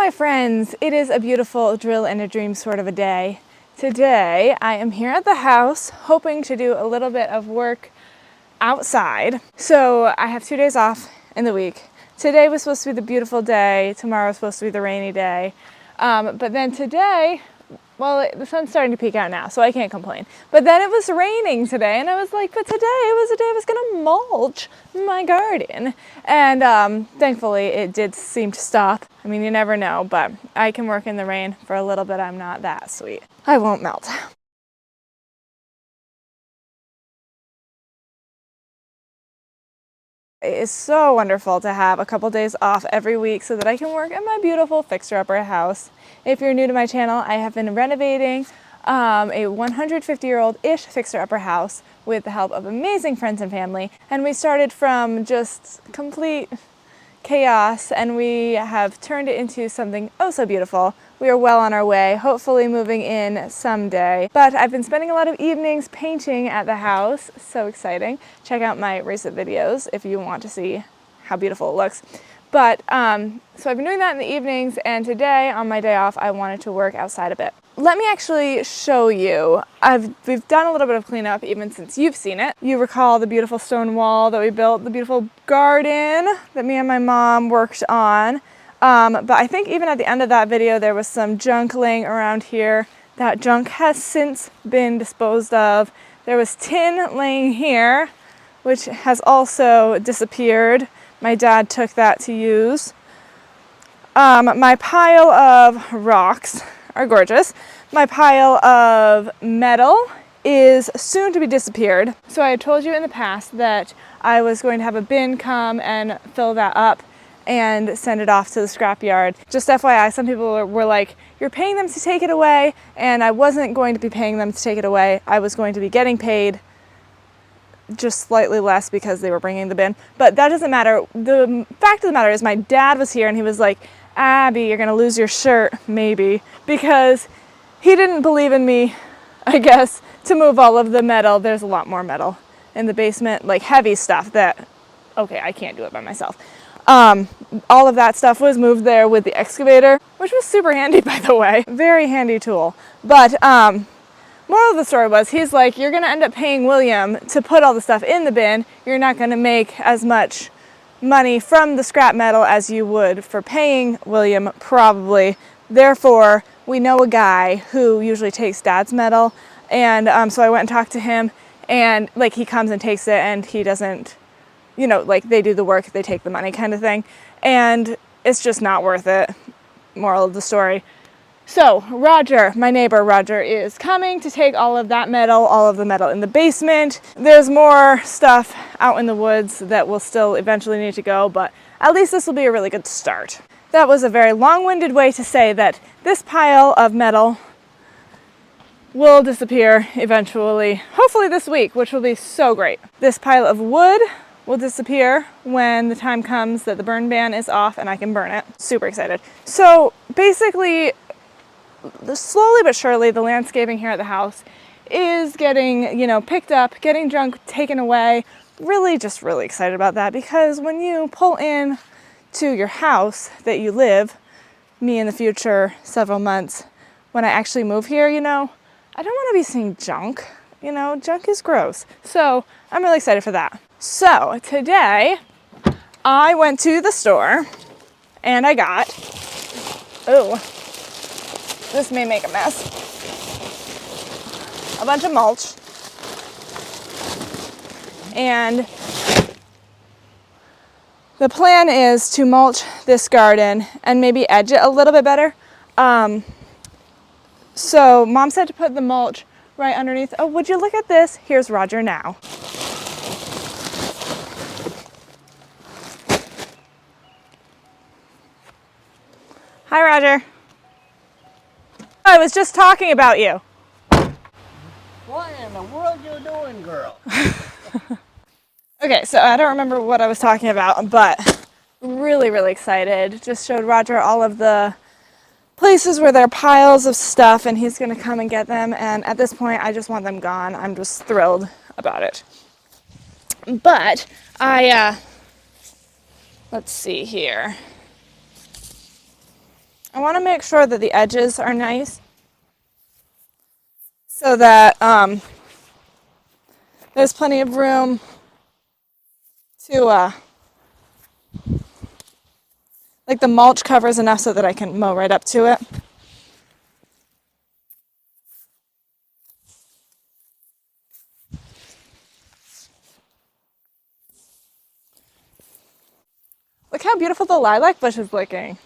my friends, it is a beautiful drill and a dream sort of a day. Today I am here at the house hoping to do a little bit of work outside. So I have 2 days off in the week. Today was supposed to be the beautiful day, tomorrow was supposed to be the rainy day. But then today, well, the sun's starting to peek out now, so I can't complain. But then it was raining today, and I was like, but today was the day I was gonna mulch my garden. And thankfully it did seem to stop. I mean, you never know, but I can work in the rain for a little bit. I'm not that sweet. I won't melt. It is so wonderful to have a couple days off every week so that I can work in my beautiful fixer-upper house. If you're new to my channel, I have been renovating a 150-year-old-ish fixer-upper house with the help of amazing friends and family. And we started from just complete chaos and we have turned it into something oh so beautiful. We are well on our way, hopefully moving in someday. But I've been spending a lot of evenings painting at the house. So exciting. Check out my recent videos if you want to see how beautiful it looks. But so I've been doing that in the evenings, and today on my day off I wanted to work outside a bit. Let me actually show you. We've done a little bit of cleanup even since you've seen it. You recall the beautiful stone wall that we built, the beautiful garden that me and my mom worked on. But I think even at the end of that video there was some junk laying around here. That junk has since been disposed of. There was tin laying here, which has also disappeared. My dad took that to use. My pile of rocks are gorgeous. My pile of metal is soon to be disappeared. So I had told you in the past that I was going to have a bin come and fill that up and send it off to the scrapyard. Just FYI, some people were like, you're paying them to take it away, and I wasn't going to be paying them to take it away. I was going to be getting paid just slightly less because they were bringing the bin. But that doesn't matter. The fact of the matter is my dad was here and he was like, Abby, you're gonna lose your shirt, maybe, because he didn't believe in me, I guess, to move all of the metal. There's a lot more metal in the basement, like heavy stuff that, okay, I can't do it by myself. All of that stuff was moved there with the excavator, which was super handy, by the way. Very handy tool. But moral of the story was, he's like, you're gonna end up paying William to put all the stuff in the bin. You're not gonna make as much money from the scrap metal as you would for paying William, probably. Therefore, we know a guy who usually takes Dad's metal, and so I went and talked to him, and like he comes and takes it, and he doesn't, you know, like they do the work, they take the money kind of thing, and it's just not worth it. Moral of the story. So Roger, my neighbor Roger, is coming to take all of that metal, all of the metal in the basement. There's more stuff out in the woods that will still eventually need to go, but at least this will be a really good start. That was a very long-winded way to say that this pile of metal will disappear eventually, hopefully this week, which will be so great. This pile of wood will disappear when the time comes that the burn ban is off and I can burn it. Super excited. So basically, slowly but surely, the landscaping here at the house is getting, you know, picked up, getting junk taken away. Really, just really excited about that, because when you pull in to your house that you live, me in the future, several months, when I actually move here, you know, I don't want to be seeing junk. You know, junk is gross. So I'm really excited for that. So today I went to the store and I got, oh, this may make a mess, a bunch of mulch, and the plan is to mulch this garden and maybe edge it a little bit better. So Mom said to put the mulch right underneath. Oh, would you look at this? Here's Roger now. Hi, Roger. I was just talking about you. What in the world you doing, girl? Okay, so I don't remember what I was talking about, but really, really excited. Just showed Roger all of the places where there are piles of stuff, and he's gonna come and get them. And at this point, I just want them gone. I'm just thrilled about it. But let's see here. I want to make sure that the edges are nice so that there's plenty of room to, like the mulch covers enough so that I can mow right up to it. Look how beautiful the lilac bush is looking.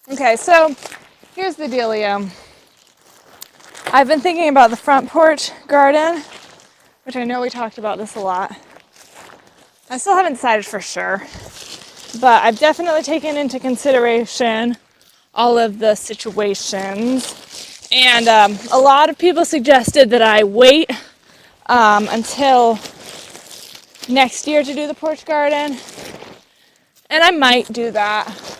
Okay, so here's the dealio. I've been thinking about the front porch garden, which I know we talked about this a lot. I still haven't decided for sure, but I've definitely taken into consideration all of the situations. And a lot of people suggested that I wait until next year to do the porch garden. And I might do that.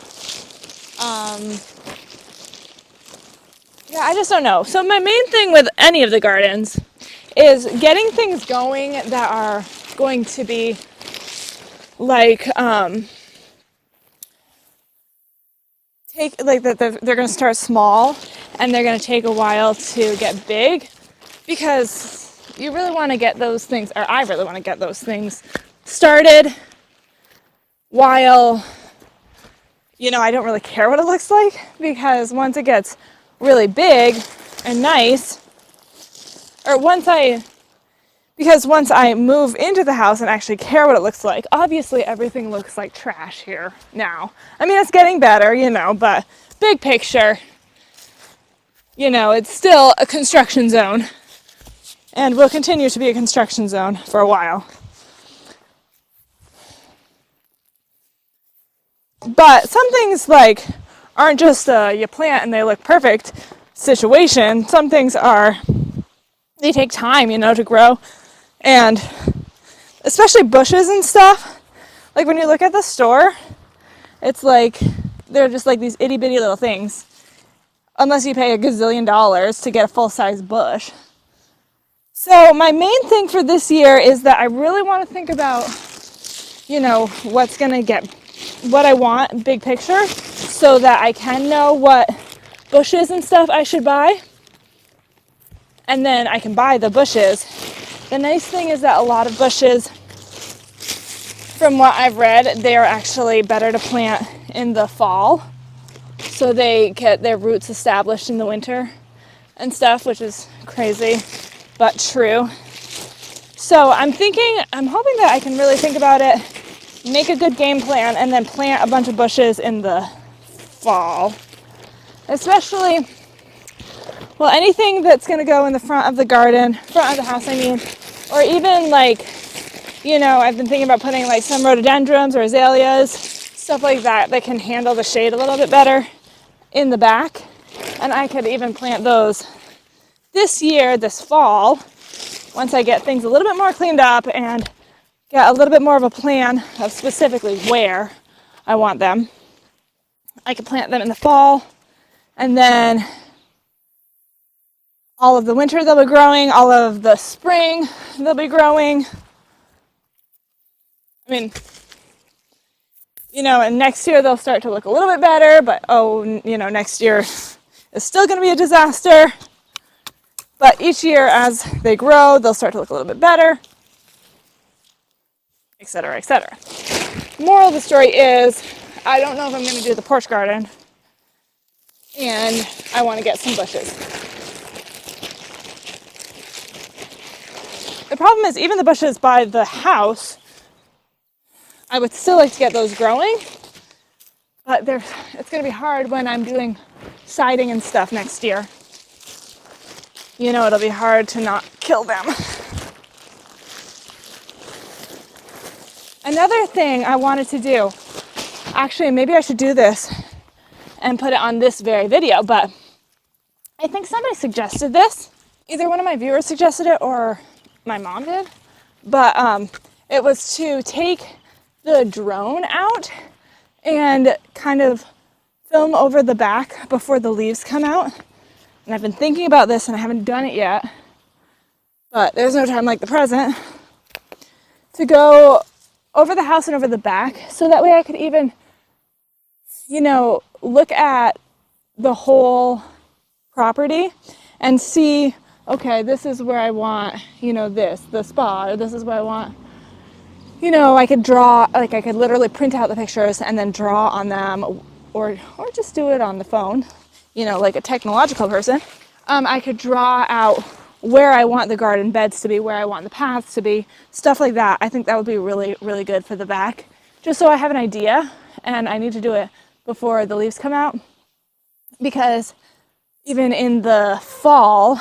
Yeah, I just don't know. So my main thing with any of the gardens is getting things going that are going to be like they're going to start small and they're going to take a while to get big, because you really want to get those things, or I really want to get those things started while, I don't really care what it looks like, because once it gets really big and nice, or once I move into the house and actually care what it looks like, obviously everything looks like trash here now. I mean, it's getting better, but big picture, it's still a construction zone and will continue to be a construction zone for a while. But some things aren't just you plant and they look perfect situation. Some things they take time, to grow. And especially bushes and stuff, like when you look at the store, it's like they're just like these itty bitty little things, unless you pay $1 gazillion to get a full-size bush. So my main thing for this year is that I really want to think about, what's going to get what I want, big picture, so that I can know what bushes and stuff I should buy. And then I can buy the bushes. The nice thing is that a lot of bushes, from what I've read, they are actually better to plant in the fall, so they get their roots established in the winter and stuff, which is crazy, but true. So I'm hoping that I can really think about it, make a good game plan, and then plant a bunch of bushes in the fall. Especially, anything that's going to go in the front of the garden, front of the house, or even I've been thinking about putting some rhododendrons or azaleas, stuff like that can handle the shade a little bit better in the back. And I could even plant those this fall, once I get things a little bit more cleaned up and get a little bit more of a plan of specifically where I want them. I could plant them in the fall, and then all of the winter they'll be growing, all of the spring they'll be growing. And next year they'll start to look a little bit better, but next year is still going to be a disaster. But each year as they grow, they'll start to look a little bit better, etc., etc. Moral of the story is, I don't know if I'm going to do the porch garden, and I want to get some bushes. The problem is, even the bushes by the house, I would still like to get those growing, but it's going to be hard when I'm doing siding and stuff next year. It'll be hard to not kill them. Another thing I wanted to do, actually maybe I should do this and put it on this very video, but I think somebody suggested this. Either one of my viewers suggested it or my mom did, but it was to take the drone out and kind of film over the back before the leaves come out. And I've been thinking about this and I haven't done it yet. But there's no time like the present to go over the house and over the back, so that way I could even, look at the whole property and see, okay, this is where I want, the spot, or this is where I want, I could draw, like I could literally print out the pictures and then draw on them, or just do it on the phone, like a technological person. I could draw out where I want the garden beds to be, where I want the paths to be, stuff like that. I think that would be really, really good for the back, just so I have an idea. And I need to do it before the leaves come out, because even in the fall,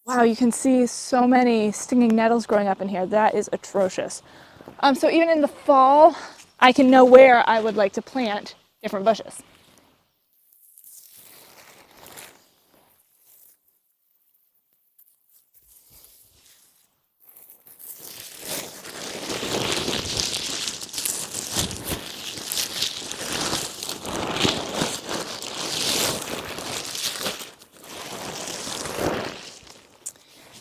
wow, you can see so many stinging nettles growing up in here. That is atrocious. So even in the fall, I can know where I would like to plant different bushes.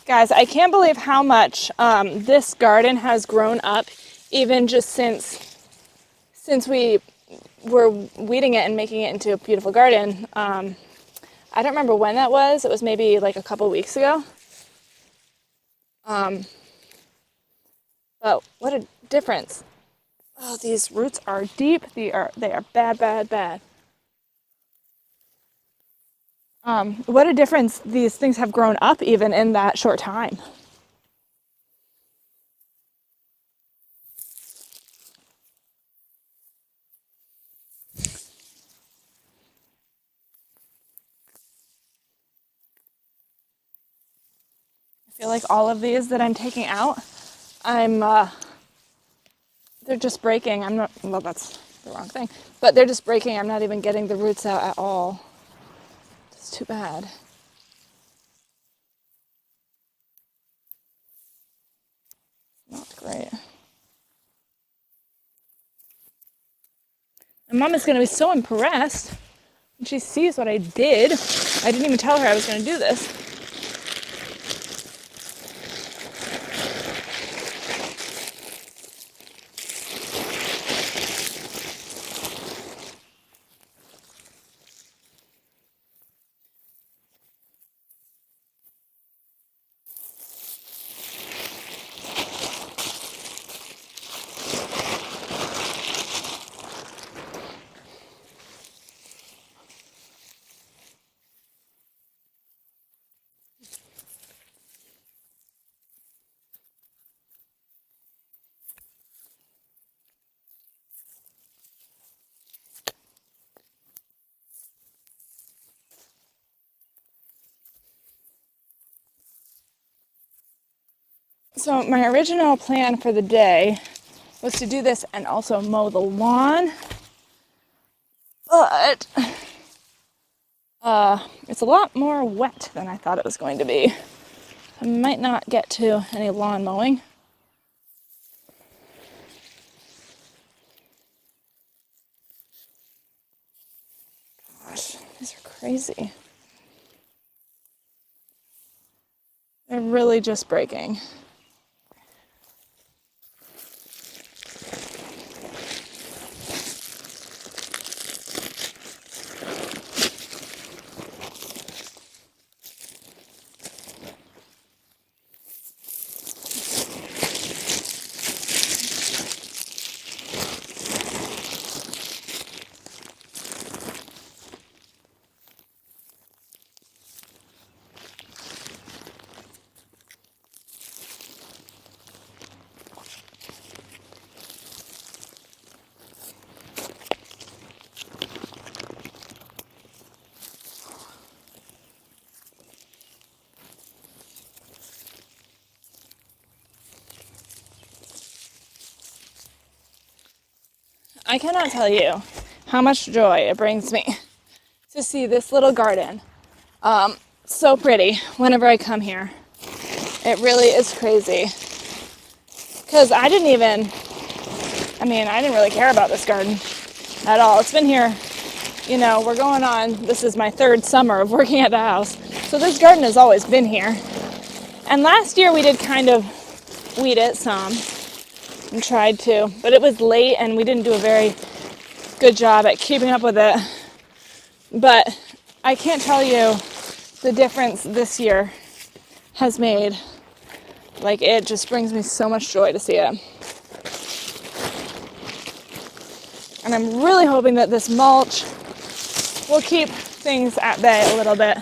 Guys, I can't believe how much this garden has grown up, even just since we were weeding it and making it into a beautiful garden. I don't remember when that was. It was maybe like a couple weeks ago. But what a difference. Oh, these roots are deep. They are bad, bad, bad. What a difference these things have grown up even in that short time. I feel like all of these that I'm taking out, they're just breaking. Well, that's the wrong thing, but they're just breaking. I'm not even getting the roots out at all. It's too bad. Not great. My mom is going to be so impressed when she sees what I did. I didn't even tell her I was going to do this. So my original plan for the day was to do this and also mow the lawn, but it's a lot more wet than I thought it was going to be. I might not get to any lawn mowing. Gosh, these are crazy. They're really just breaking. I cannot tell you how much joy it brings me to see this little garden. So pretty whenever I come here. It really is crazy. Because I didn't really care about this garden. at all. It's been here, you know, we're going on, this is my third summer of working at the house. So this garden has always been here. And last year we did kind of weed it some and tried to, but it was late and we didn't do a very good job at keeping up with it. But I can't tell you the difference this year has made. Like, it just brings me so much joy to see it. And I'm really hoping that this mulch will keep things at bay a little bit.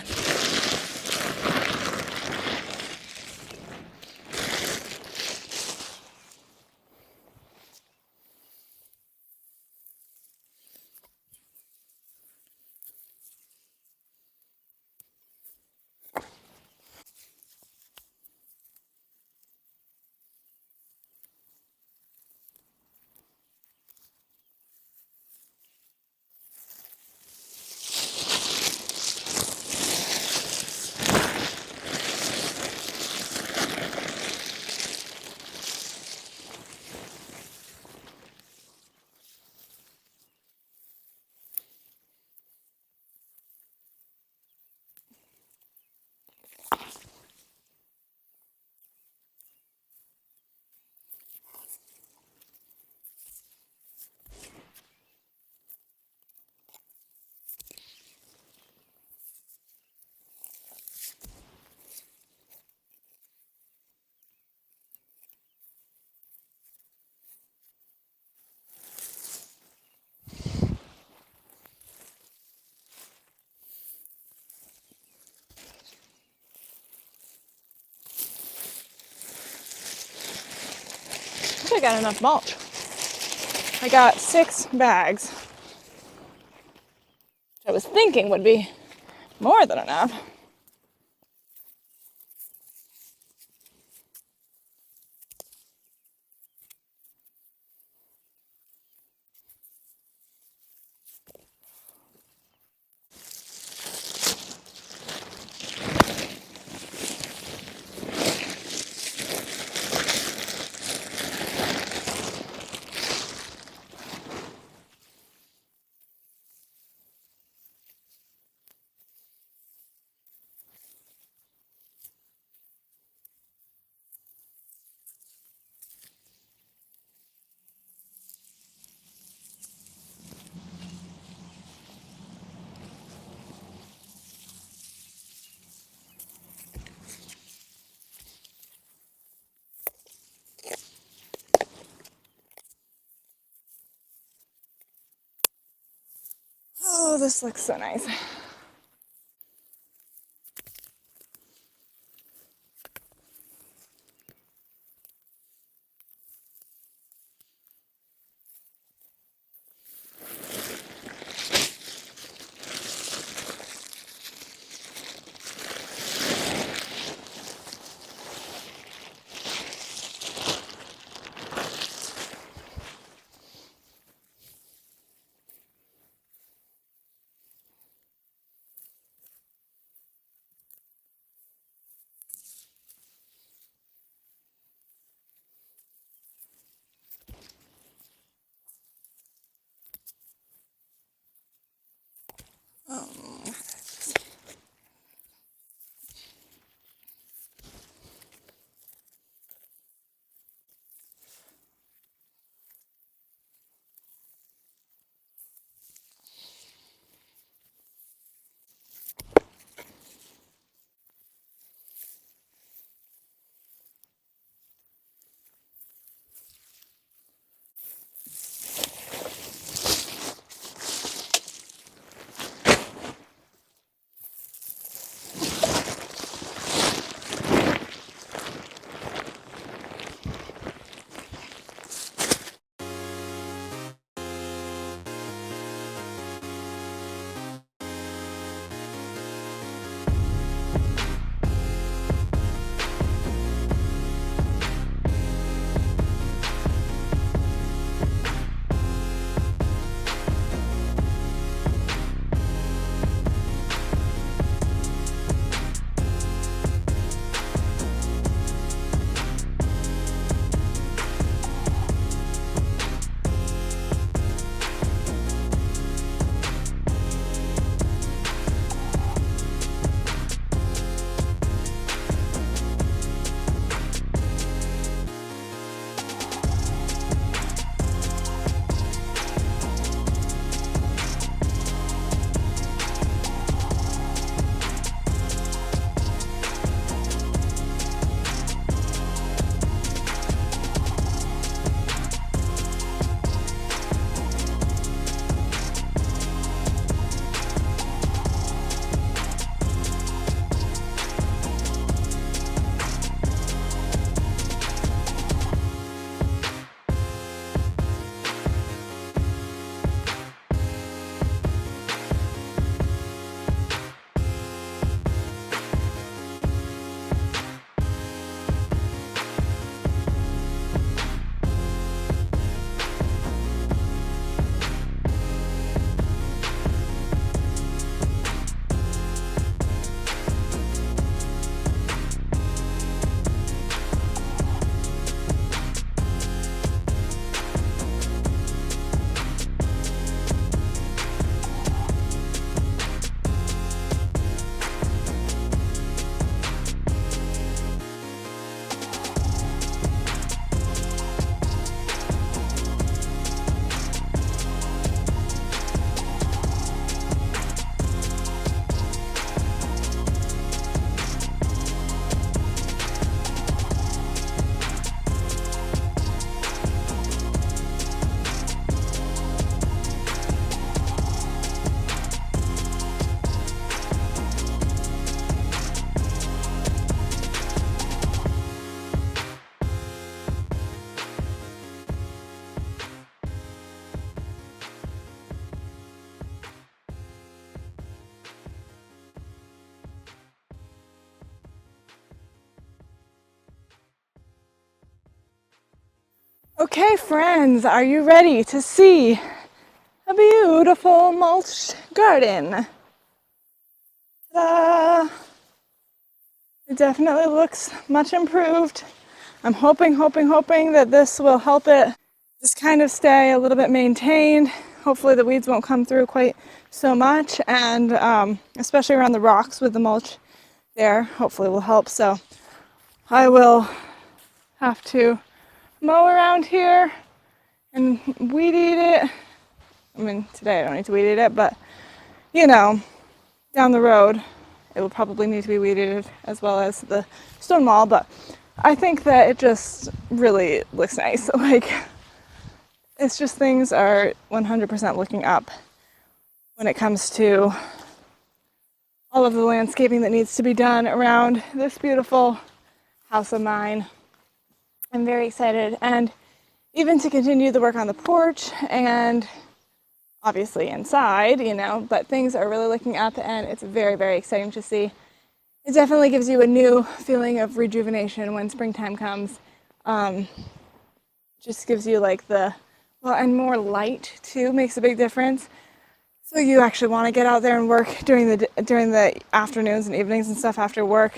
I think I got enough mulch. I got 6 bags. I was thinking would be more than enough. Oh, this looks so nice. Okay, friends, are you ready to see a beautiful mulched garden? Ta-da! It definitely looks much improved. I'm hoping that this will help it just kind of stay a little bit maintained. Hopefully the weeds won't come through quite so much, and especially around the rocks with the mulch there, hopefully will help. So I will have to mow around here and weed eat it. I mean, today I don't need to weed eat it, but you know, down the road it will probably need to be weeded as well as the stone wall. But I think that it just really looks nice. Like, it's just things are 100% looking up when it comes to all of the landscaping that needs to be done around this beautiful house of mine. I'm very excited, and even to continue the work on the porch and obviously inside, you know, but things are really looking up, and it's very, very exciting to see. It definitely gives you a new feeling of rejuvenation when springtime comes. Just gives you like and more light too makes a big difference. So you actually want to get out there and work during the afternoons and evenings and stuff after work.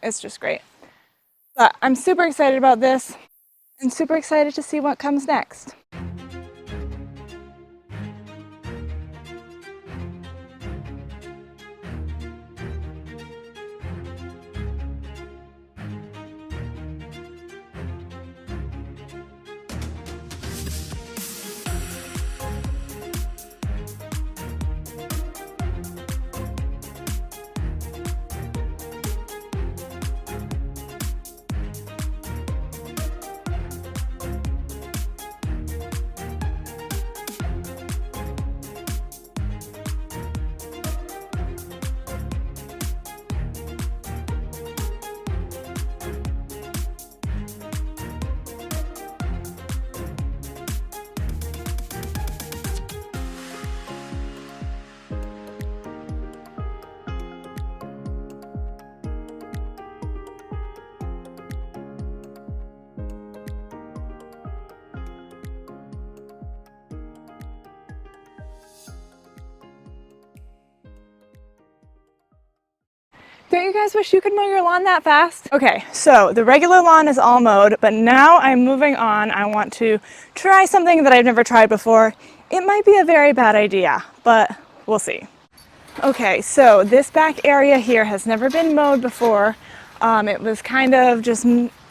It's just great. But I'm super excited about this and super excited to see what comes next. Don't you guys wish you could mow your lawn that fast? Okay, so the regular lawn is all mowed, but now I'm moving on. I want to try something that I've never tried before. It might be a very bad idea, but we'll see. Okay, so this back area here has never been mowed before. It was kind of just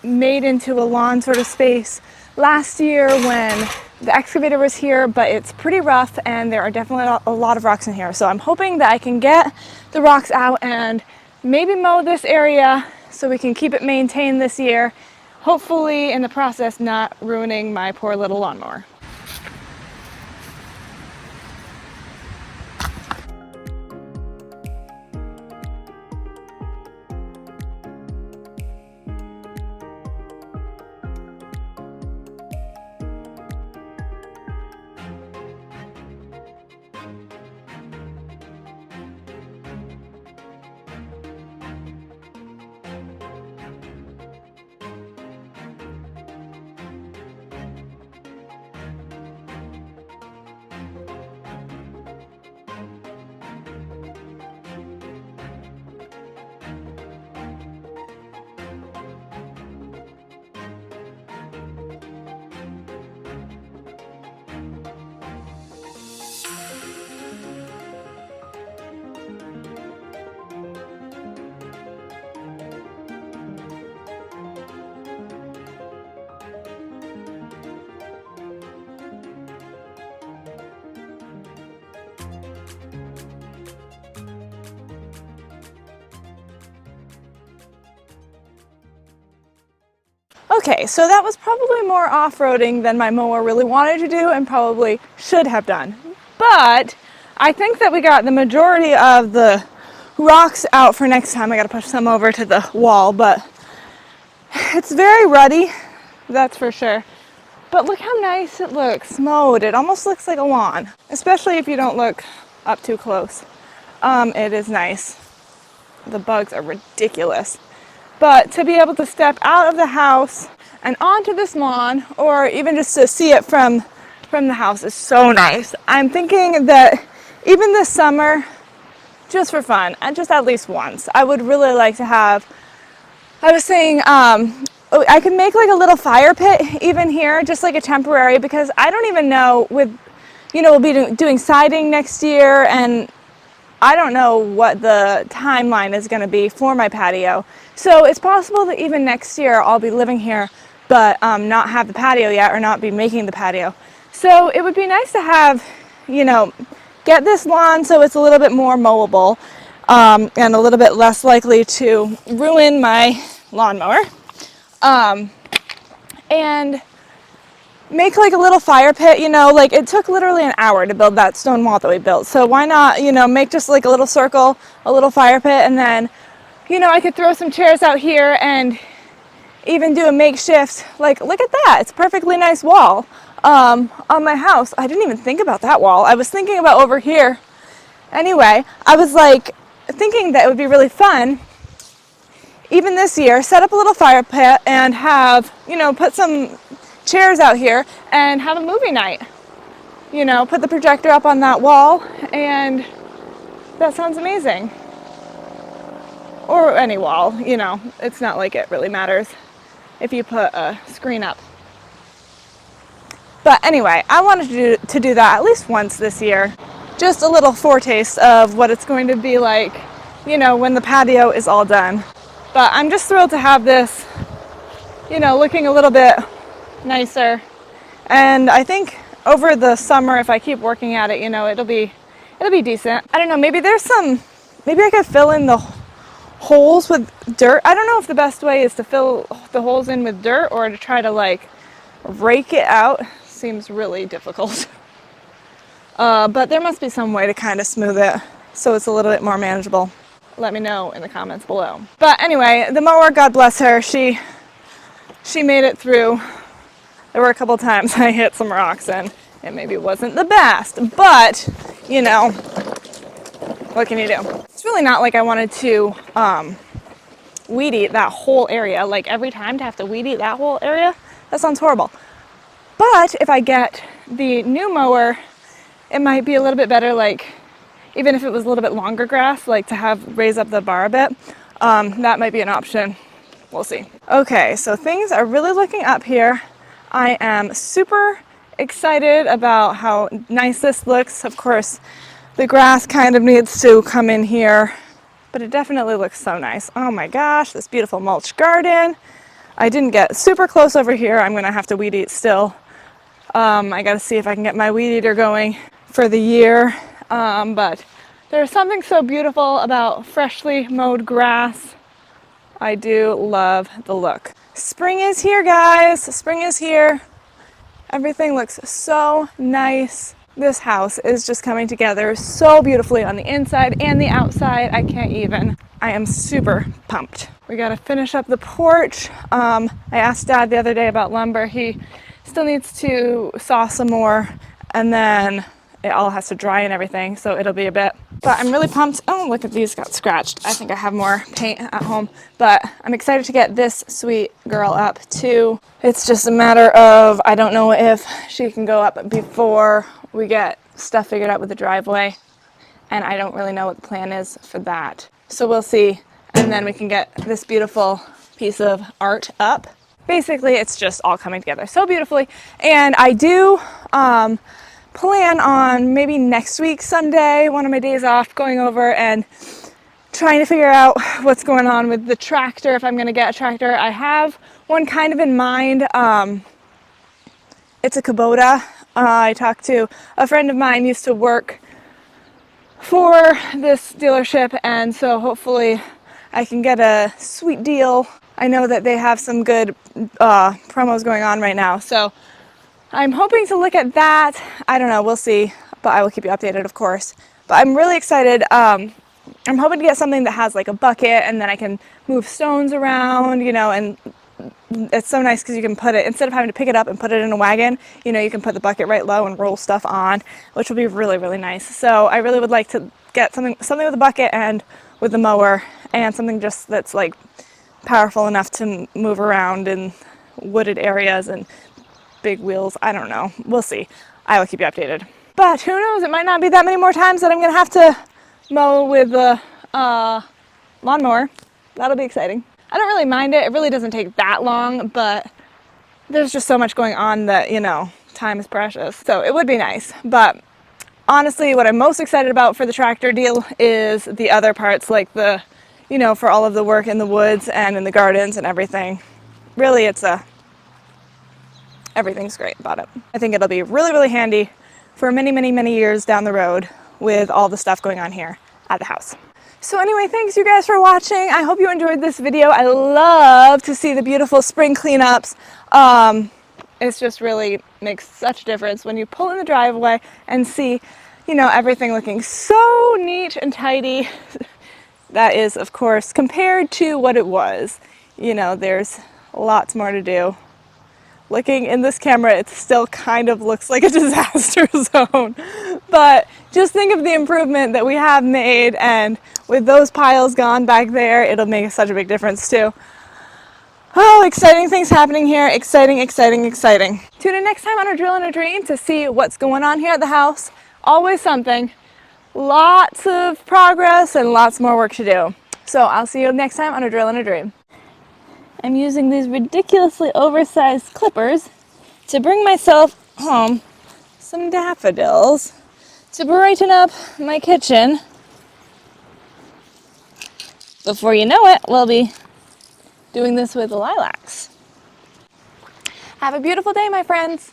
made into a lawn sort of space last year when the excavator was here, but it's pretty rough and there are definitely a lot of rocks in here. So I'm hoping that I can get the rocks out and maybe mow this area so we can keep it maintained this year. Hopefully in the process not ruining my poor little lawnmower. Okay, so that was probably more off-roading than my mower really wanted to do and probably should have done. But I think that we got the majority of the rocks out for next time. I gotta push some over to the wall, but it's very ruddy, that's for sure. But look how nice it looks mowed. It almost looks like a lawn, especially if you don't look up too close. It is nice. The bugs are ridiculous. But to be able to step out of the house and onto this lawn, or even just to see it from the house is so nice. I'm thinking that even this summer, just for fun, and just at least once, I would really like to have, I was saying, I could make like a little fire pit even here, just like a temporary, because I don't even know with, we'll be doing siding next year, and I don't know what the timeline is going to be for my patio. So it's possible that even next year I'll be living here, but not have the patio yet, or not be making the patio. So it would be nice to have, get this lawn so it's a little bit more mowable, and a little bit less likely to ruin my lawnmower. And make like a little fire pit, like it took literally an hour to build that stone wall that we built. So why not, make just like a little circle, a little fire pit, and then, I could throw some chairs out here and even do a makeshift, like, look at that. It's a perfectly nice wall on my house. I didn't even think about that wall. I was thinking about over here. Anyway, I was like thinking that it would be really fun, even this year, set up a little fire pit and have, put some chairs out here and have a movie night. Put the projector up on that wall, and that sounds amazing. Or any wall, it's not like it really matters if you put a screen up. But anyway, I wanted to do that at least once this year. Just a little foretaste of what it's going to be like, when the patio is all done. But I'm just thrilled to have this, looking a little bit nicer. And I think over the summer, if I keep working at it, it'll be decent. I don't know, maybe I could fill in the holes with dirt. I don't know if the best way is to fill the holes in with dirt or to try to like rake it out. Seems really difficult. But there must be some way to kind of smooth it so it's a little bit more manageable. Let me know in the comments below. But anyway, the mower, God bless her, she made it through. There were a couple times I hit some rocks and it maybe wasn't the best, but what can you do? It's really not like I wanted to weed eat that whole area, like every time to have to weed eat that whole area. That sounds horrible. But if I get the new mower, it might be a little bit better, like even if it was a little bit longer grass, like to raise up the bar a bit, that might be an option. We'll see. Okay, so things are really looking up here. I am super excited about how nice this looks. Of course, the grass kind of needs to come in here, but it definitely looks so nice. Oh my gosh, this beautiful mulch garden. I didn't get super close over here. I'm gonna have to weed eat still. I gotta see if I can get my weed eater going for the year. But there's something so beautiful about freshly mowed grass. I do love the look. Spring is here, guys. Spring is here. Everything looks so nice. This house is just coming together so beautifully on the inside and the outside. I can't even. I am super pumped. We gotta finish up the porch. I asked Dad the other day about lumber. He still needs to saw some more, and then it all has to dry and everything, so it'll be a bit. But I'm really pumped. Oh, look at these got scratched. I think I have more paint at home, but I'm excited to get this sweet girl up too. It's just a matter of, I don't know if she can go up before we get stuff figured out with the driveway, and I don't really know what the plan is for that. So we'll see, and then we can get this beautiful piece of art up. Basically, it's just all coming together so beautifully, and I do plan on maybe next week, Sunday, one of my days off, going over and trying to figure out what's going on with the tractor, if I'm going to get a tractor. I have one kind of in mind. It's a Kubota. I talked to a friend of mine, used to work for this dealership, and so hopefully I can get a sweet deal. I know that they have some good promos going on right now, so I'm hoping to look at that. I don't know, we'll see, but I will keep you updated, of course. But I'm really excited. I'm hoping to get something that has like a bucket, and then I can move stones around, and it's so nice because you can put it, instead of having to pick it up and put it in a wagon, you can put the bucket right low and roll stuff on, which will be really, really nice. So I really would like to get something with a bucket and with the mower, and something just that's like powerful enough to move around and wooded areas and big wheels. I don't know. We'll see. I will keep you updated. But who knows? It might not be that many more times that I'm going to have to mow with the lawnmower. That'll be exciting. I don't really mind it. It really doesn't take that long, but there's just so much going on that, you know, time is precious. So it would be nice. But honestly, what I'm most excited about for the tractor deal is the other parts, like the, you know, for all of the work in the woods and in the gardens and everything. Really, everything's great about it. I think it'll be really, really handy for many, many, many years down the road with all the stuff going on here at the house. So anyway, thanks you guys for watching. I hope you enjoyed this video. I love to see the beautiful spring cleanups. It's just really makes such a difference when you pull in the driveway and see, you know, everything looking so neat and tidy. That is, of course, compared to what it was. You know, there's lots more to do. Looking in this camera, it still kind of looks like a disaster zone. But just think of the improvement that we have made, and with those piles gone back there, it'll make such a big difference too. Oh, exciting things happening here. Exciting, exciting, exciting. Tune in next time on A Drill and a Dream to see what's going on here at the house. Always something. Lots of progress and lots more work to do. So I'll see you next time on A Drill and a Dream. I'm using these ridiculously oversized clippers to bring myself home some daffodils to brighten up my kitchen. Before you know it, we'll be doing this with lilacs. Have a beautiful day, my friends.